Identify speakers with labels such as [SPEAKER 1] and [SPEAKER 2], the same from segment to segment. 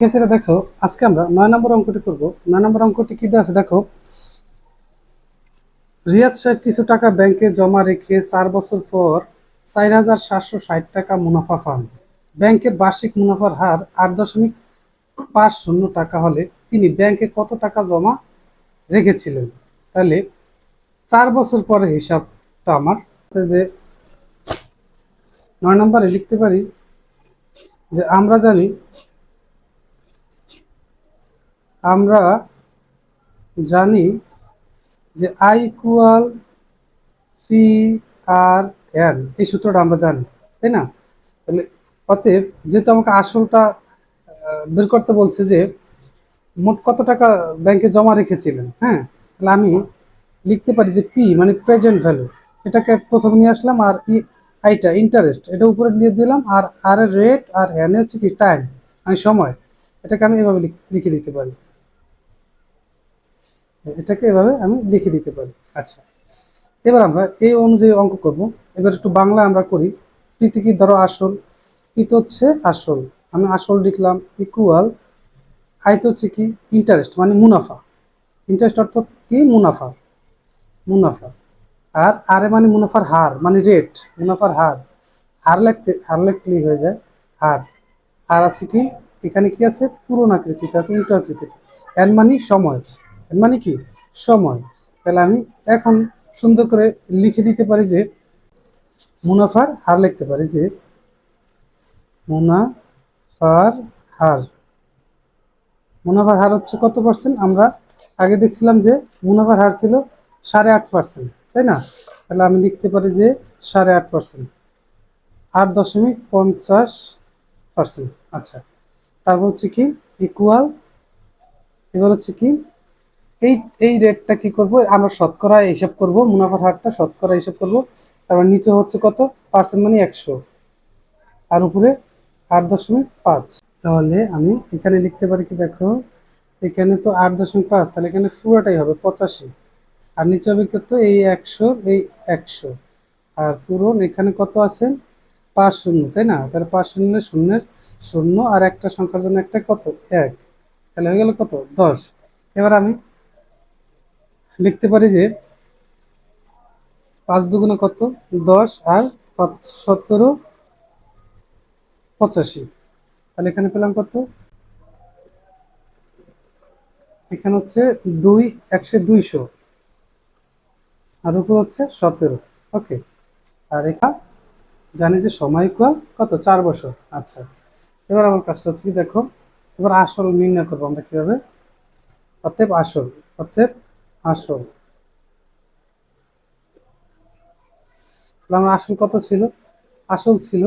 [SPEAKER 1] ক্ষেত্রে দেখো, আজকে আমরা 9 নম্বর অঙ্কটি করব। 9 নম্বর অঙ্কটি কি দেওয়া আছে দেখো। রিয়াদ সাহেব কিছু টাকা ব্যাংকে জমা রেখে 4 বছর পর 4,760 টাকা মুনাফা পান। ব্যাংকের বার্ষিক মুনাফার হার 8.50 টাকা হলে তিনি ব্যাংকে কত টাকা জমা রেখেছিলেন? তাহলে 4 বছর পরে হিসাবটা আমার হচ্ছে যে 9 নম্বরে লিখতে পারি যে আমরা জানি যে I equal C R N, এই সূত্রটা আমরা জানি, তাই না? তাহলে অতএব যেহেতু আমাকে আসলটা বের করতে বলছে যে মোট কত টাকা ব্যাংকে জমা রেখেছিলেন, হ্যাঁ, তাহলে আমি লিখতে পারি যে পি মানে প্রেজেন্ট ভ্যালু, এটাকে প্রথমে নিয়ে আসলাম, আর আইটা ইন্টারেস্ট এটা উপরে নিয়ে দিলাম, আর আর এর রেট, আর এন হচ্ছে কি টাইম মানে সময়। এটাকে আমি এভাবে লিখে দিতে পারি, আচ্ছা, এবার আমরা এই অনুযায়ী অঙ্ক করব। এবার একটু বাংলা আমরা করি। পিতে কি ধরো আসল, পিতে হচ্ছে আসল, আমি আসল লিখলাম ইকুয়াল, আইতে হচ্ছে কি ইন্টারেস্ট মানে মুনাফা, ইন্টারেস্ট অর্থাৎ কি মুনাফা, মুনাফা। আর আরে মানে মুনাফার হার মানে রেট, মুনাফার হার, হার লিখতে হয়ে যায় হার। আর আছে কি এখানে কি আছে পূরণ আকৃতিতে আছে, ইন্টু আকৃতিতে। এন মানে সময়, এন মানে কি সময়। তাহলে আমি এখন সুন্দর করে লিখে দিতে পারি যে মুনাফার হার লিখতে পারি যে মুনাফার হার, মুনাফার হার হচ্ছে কত পার্সেন্ট? আমরা আগে দেখছিলাম যে মুনাফার হার ছিল 8.5%, তাই না? তাহলে আমি লিখতে পারি যে 8.5%, 8.50%। আচ্ছা, তারপর হচ্ছে কি ইকুয়াল, এবার হচ্ছে কি এই এই রেটটা কি করব আমরা শতকরা হিসাব করব, মুনাফার হারটা শতকরা হিসাব করব। তারপর নিচে হচ্ছে কত পার্সেন্ট মানে 100, আর উপরে 8.5। তাহলে আমি এখানে লিখতে পারি কি দেখো, এখানে তো 8.5, তাহলে এখানে পুরোটাই হবে 85, আর নিচে হবে কত এই 100, এই 100, আর পূরণ এখানে কত আছে 5 শূন্য, তাই না? তাহলে 5 শূন্যের শূন্যের শূন্য, আর একটা সংখ্যার জন্য একটা কত 1, তাহলে হয়ে গেল কত 10। এবার আমি লিখতে পারি যে 5 দুগুণে কত 10, আর 17 85, তাহলে এখানে পেলাম কত, এখানে হচ্ছে 2 200, আর উপর হচ্ছে 17। ওকে, আর এখানে জানি যে সময় ইকুয়াল কত 4 বছর। আচ্ছা, এবার আমার কাজটা হচ্ছে কি দেখো, এবার আসল নির্ণয় করবো আমরা কিভাবে। অতএব আসল, অতএব আসল, তাহলে আমার আসল কত ছিল? আসল ছিল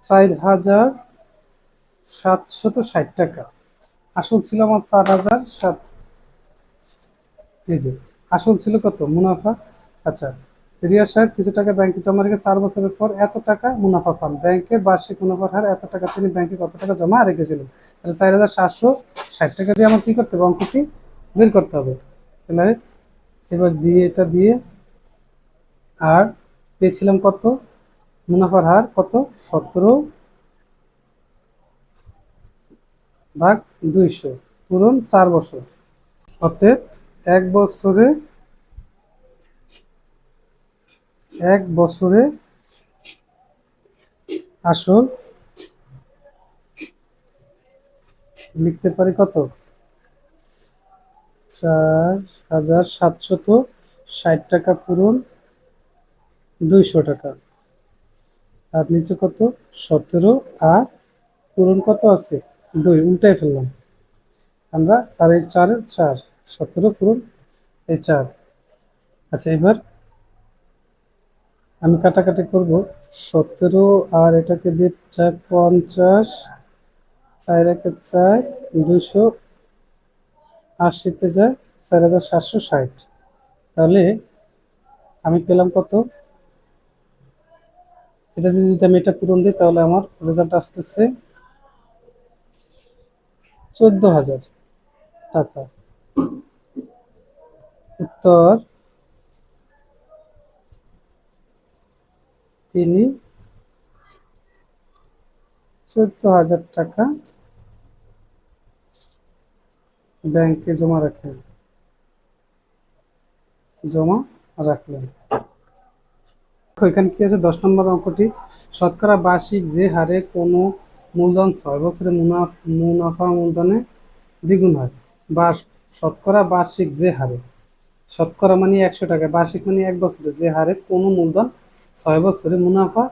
[SPEAKER 1] 4,760 টাকা। আসল ছিল আমার 4,007, এই যে আসল ছিল কত মুনাফা। আচ্ছা, রিয়াজ সাহেব কিছু টাকা ব্যাংকে জমা রেখে 4 বছরের পর এত টাকা মুনাফা পান। ব্যাংকের বার্ষিক মুনাফার হার এত টাকা, তিনি ব্যাংকে কত টাকা জমা রেখেছিলেন? তাহলে 4,760 টাকা দিয়ে আমার কি করতে হবে অঙ্কটি বের করতে হবে। তাহলে এবার দিয়ে এটা দিয়ে, আর পেয়েছিলাম কত মুনাফার হার কত 17/200 পূরণ 4 বছর। অতএব এক বছরে, এক বছরে আসল লিখতে পারি কত 4,760 টাকা পূরণ 200 টাকা, আর নিচে কত 17, আর পূরণ কত আছে 2, উল্টাই ফেললাম আমরা, আর এই 4 17 পূরণ এই 4। আচ্ছা, এবার আমি কাটাকাটি করব, 17 আর এটাকে দিয়ে 4 50, 4 1 4, 280-তে যায় 4,760। তাহলে আমি পেলাম কত, এটা দিয়ে যদি আমি এটা পূরণ দিই তাহলে আমার রেজাল্ট আসতেছে 14,000 টাকা। উত্তর, তিনি 14,000 টাকা ব্যাংকে জমা রাখলেন। এখানে কি আছে 10 নম্বর অঙ্কটি, শতকরা বার্ষিক যে হারে কোনো মূলধন 6 বছরে মুনাফা মূলধনে দ্বিগুণ হয়, বা শতকরা বার্ষিক যে হারে, শতকরা মানে 100 টাকা, বার্ষিক মানে 1 বছরে যে হারে কোনো মূলধন 6 বছরে মুনাফা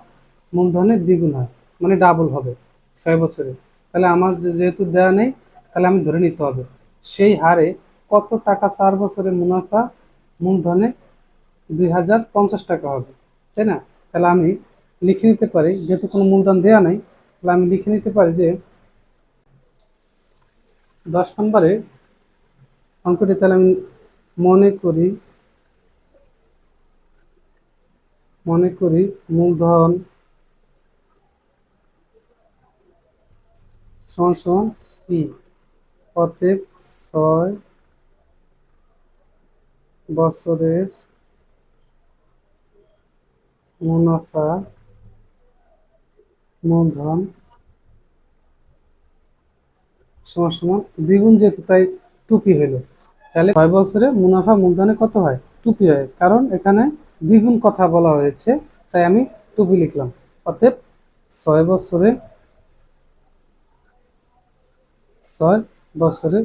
[SPEAKER 1] মূলধনের দ্বিগুণ হয়, মানে ডাবল হবে 6 বছরে। তাহলে আমার যেহেতু দেওয়া নেই, তাহলে আমি ধরে নিতে হবে সেই হারে কত টাকা 4 বছরে মুনাফা মূলধনে 2,050 টাকা হবে, তাই না? তাহলে আমি লিখে নিতে পারি, যেহেতু কোনো মূলধন দেওয়া নাই, তাহলে আমি লিখে নিতে পারি যে 10 নম্বরে অঙ্কটি, তাহলে আমি মনে করি মূলধন সমান সমান পি, অতএব 6 বছরের মুনাফা মূলধন সমান সমান দ্বিগুণ, যেহেতু তাই টুপি হলো। তাহলে 6 বছরে মুনাফা মূলধনে কত হয়? টুপি হয়, কারণ এখানে দ্বিগুণ কথা বলা হয়েছে, তাই আমি টুপি লিখলাম। অতএব 6 বছরে 6 বছরে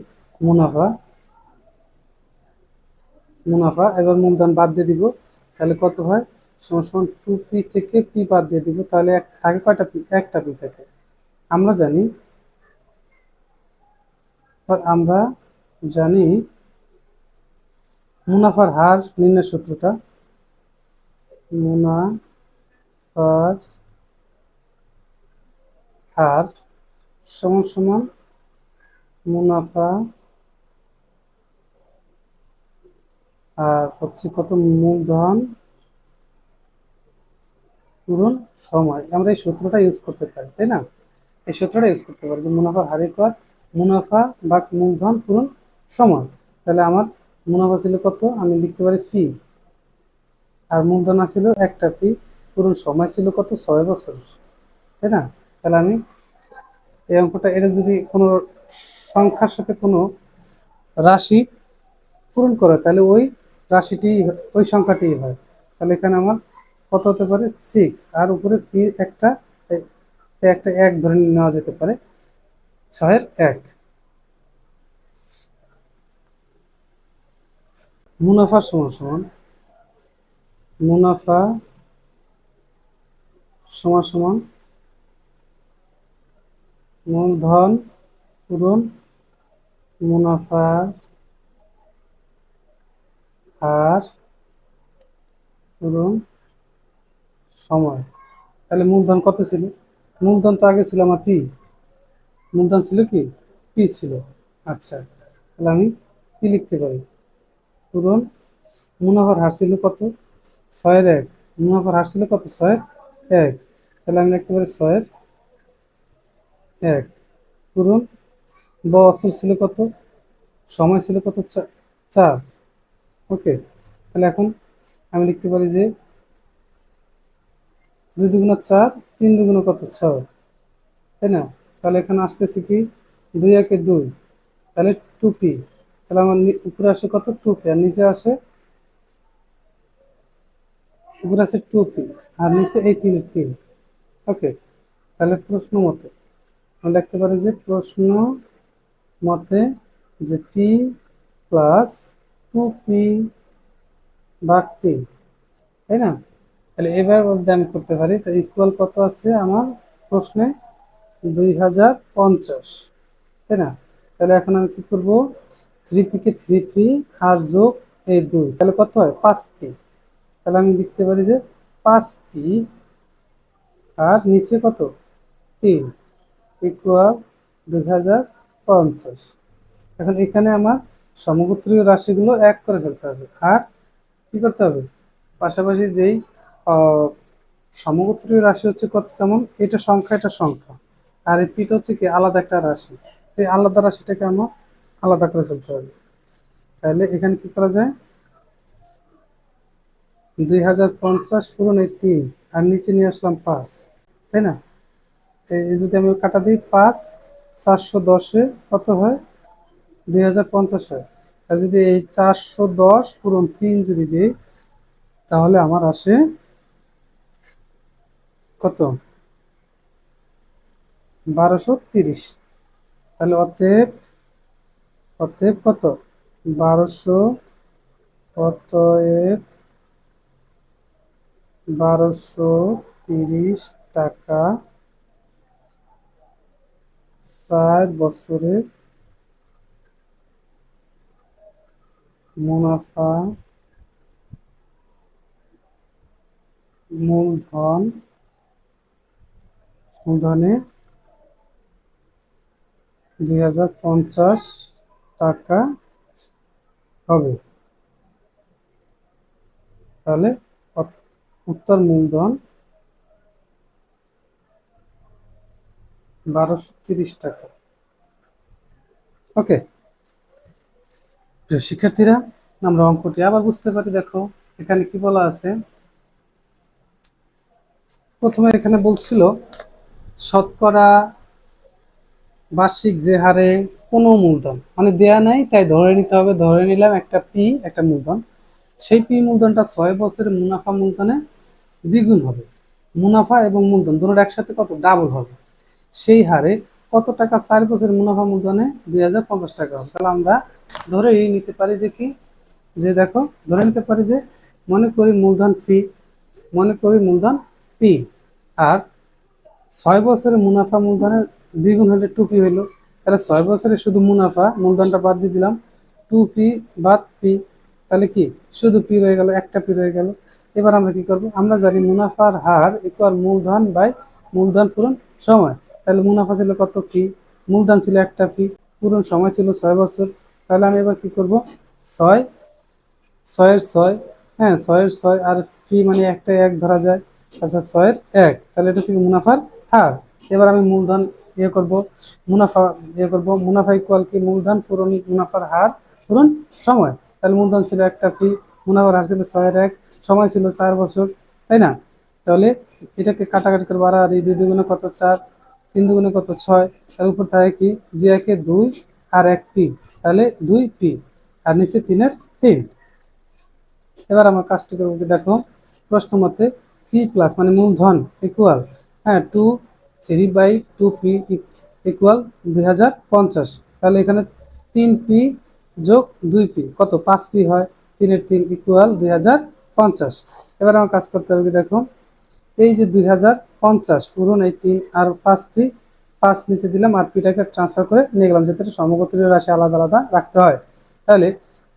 [SPEAKER 1] মুনাফা এবার মূলধন বাদ দিয়ে দিব, তাহলে কত হয়? সমান সমান টুপি থেকে পি বাদ দিয়ে দিব, তাহলে থাকে কয়টা পি? একটা পি থাকে। আমরা জানি আমরা জানি মুনাফার হার নির্ণয় সূত্রটা, মুনাফার হার সমান সমান মুনাফা আর হচ্ছে কত? মূলধন পূরণ সময়। আমরা এই সূত্রটা ইউজ করতে পারি, তাই না? এই সূত্রটা ইউজ করতে পারি যে মুনাফার হারের পর মুনাফা বা মূলধন পূরণ সময়। তাহলে আমার মুনাফা ছিল কত? আমি লিখতে পারি ফি, আর মূলধন ছিল একটা ফি, পূরণ সময় ছিল কত? 6 বছর, তাই না? তাহলে আমি এই অঙ্কটা, এটা যদি কোনো সংখ্যার সাথে কোনো রাশি পূরণ করে, তাহলে ওই রাশিটি, ওই সংখ্যাটি হয়। তাহলে এখানে আমার কত হতে পারে? 6, আর উপরে পি একটা 1 ধরে নেওয়া যেতে পারে, 6-এর 1। মুনাফা সমান সমান মুনাফা সমান সমান মূলধন পূরণ মুনাফার হার পূরণ সময়। তাহলে মূলধন কত ছিল? মূলধন তো আগে ছিল আমার পি, মূলধন ছিল কি? পি ছিল। আচ্ছা, তাহলে আমি পি লিখতে পারি। পূরণ মুনাফার হার ছিল কত? 6-এর 1। মুনাফার হার ছিল কত? 6-এর 1। তাহলে আমি লিখতে পারি 6-এর 1 পূরণ বছর ছিল কত? সময় ছিল কত? 4। ওকে, তাহলে এখন আমি লিখতে পারি যে 2 দুগুণা 4, 3 দুগুণা কত? 6, তাই না? তাহলে এখানে আসতেছে কি? 2-1-এ 2, তাহলে টুপি। তাহলে আমার উপরে আসে কত? টুপি, আর নিচে আসে, উপরে আছে টুপি, আর নিচে এই 3-3। ওকে, তাহলে প্রশ্ন মতে আমরা লিখতে পারি যে প্রশ্ন মতে যে পি প্লাস 2p ভাগ 3, তাই না? তাহলে এবার আমি করতে পারি, তো ইকুয়াল কত আছে আমার প্রশ্নে? 2050, তাই না? তাহলে এখন আমি কি করব? 3p কে 3p আর যোগ এই 2, তাহলে কত হয়? 5p। তাহলে আমি লিখতে পারি যে 5p আর নিচে কত? 3 ইকুয়াল 2050। এখন এখানে আমার সমগোত্রীয় রাশিগুলো এক করে ফেলতে হবে, আর কি করতে হবে? পাশাপাশি যেই সমগোত্রীয় রাশি হচ্ছে কত, যেমন এটা সংখ্যা, এটা সংখ্যা, আর এই পিটা হচ্ছে কি আলাদা একটা রাশি, এই আলাদা রাশিটাকে আমার আলাদা করে ফেলতে হবে। তাহলে এখানে কি করা যায়? 2050 পূরণ এই 3, আর নিচে নিয়ে আসলাম 5, তাই না? এই যদি আমি কাটা দিই 5 410 কত হয় 2050 হয়। আর যদি এই 410 পূরণ 3 যদি দিই তাহলে আমার আসে কত 1230। তাহলে অতএব অতএব কত 1200, অতএব 1230 টাকা 4 বছরে মুনাফা মূলধনে 2050 টাকা হবে। তাহলে উত্তর মূলধন 1230 টাকা। ওকে প্রিয় শিক্ষার্থীরা, আমরা অঙ্কটি আবার বুঝতে পারি। দেখো এখানে কি বলা আছে, প্রথমে এখানে বলছিল শতকরা বার্ষিক যে হারে কোনো মূলধন মানে দেয়া নাই, তাই ধরে নিতে হবে। ধরে নিলাম একটা পি, একটা মূলধন। সেই পি মূলধনটা 6 বছরের মুনাফা মূলধনে দ্বিগুণ হবে। মুনাফা এবং মূলধন দুটোর একসাথে কত ডাবল হবে। সেই হারে কত টাকা 4 বছরের মুনাফা মূলধনে 2050 টাকা হবে। তাহলে আমরা ধরে নিতে পারি যে কি, যে দেখো ধরে নিতে পারি যে মনে করি মূলধন ফি, মনে করি মূলধন পি, আর 6 বছরের মুনাফা মূলধনের দ্বিগুণ হলে 2p হইলো। তাহলে 6 বছরে শুধু মুনাফা মূলধনটা বাদ দিয়ে দিলাম, 2p বাদ পি, তাহলে কি শুধু পি রয়ে গেল, একটা পি রয়ে গেল। এবার আমরা কি করব, আমরা জানি মুনাফার হার ইকুয়াল মূলধন বাই মূলধন পূরণ সময়। তাহলে মুনাফা ছিল কত পি, মূলধন ছিল একটা পি, পূরণ সময় ছিল 6 বছর। তাহলে আমি এবার কি করব, 6 6 6, হ্যাঁ 6 6 আর পি মানে একটা 1 ধরা যায়। আচ্ছা 6 1, তাহলে এটা হচ্ছে মুনাফার হার। এবার আমি মূলধন করব, মুনাফা করব, মুনাফা ইকুয়াল কি মূলধন পূরণ মুনাফার হার পূরণ সময়। তাহলে মূলধন ছিল একটা পি, মুনাফার হার ছিল 6 1, সময় ছিল 4 বছর, তাই না? তাহলে এটাকে কাটাকাটি করবো, আর এই 2 দুগুণে কত 4, 3 দুগুণে কত 6, তার উপর থাকে কি 2 একে 2 আর 1 পি, তাহলে 2 পি, আর নিচে 3 এর 3। এবার আমার কাজটি করবো কি, দেখো প্রশ্ন মতে পি প্লাস মানে মূলধন ইকুয়াল, হ্যাঁ 2/3/2p ইকুয়াল 2050। তাহলে এখানে 3p যোগ 2p কত 5p হয়, 3 এর 3 ইকুয়াল 2050। এবার আমার কাজ করতে হবে কি, দেখো এই যে 2050 পূরণ এই 3 আর 5p, 5 নিচে দিলাম আর পিটাকে ট্রান্সফার করে নিয়ে গেলাম, যেটা সমগোত্রীয় রাশি আলাদা আলাদা রাখতে হয়। তাহলে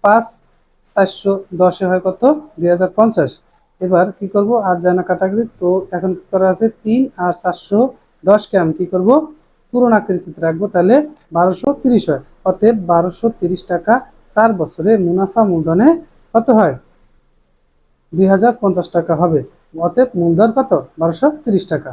[SPEAKER 1] 5 410 হয় কত 2050। এবার কি করব, আর যায় না কাটাকাটি, তো এখন কি করা আছে 3 আর 410 কে আমি কি করব পূরণ আকৃতিতে রাখবো, তাহলে 1230 হয়। অতএব 1230 টাকা 4 বছরে মুনাফা মূলধনে কত হয় 2050 টাকা হবে। অতএব মূলধন কত 1230 টাকা।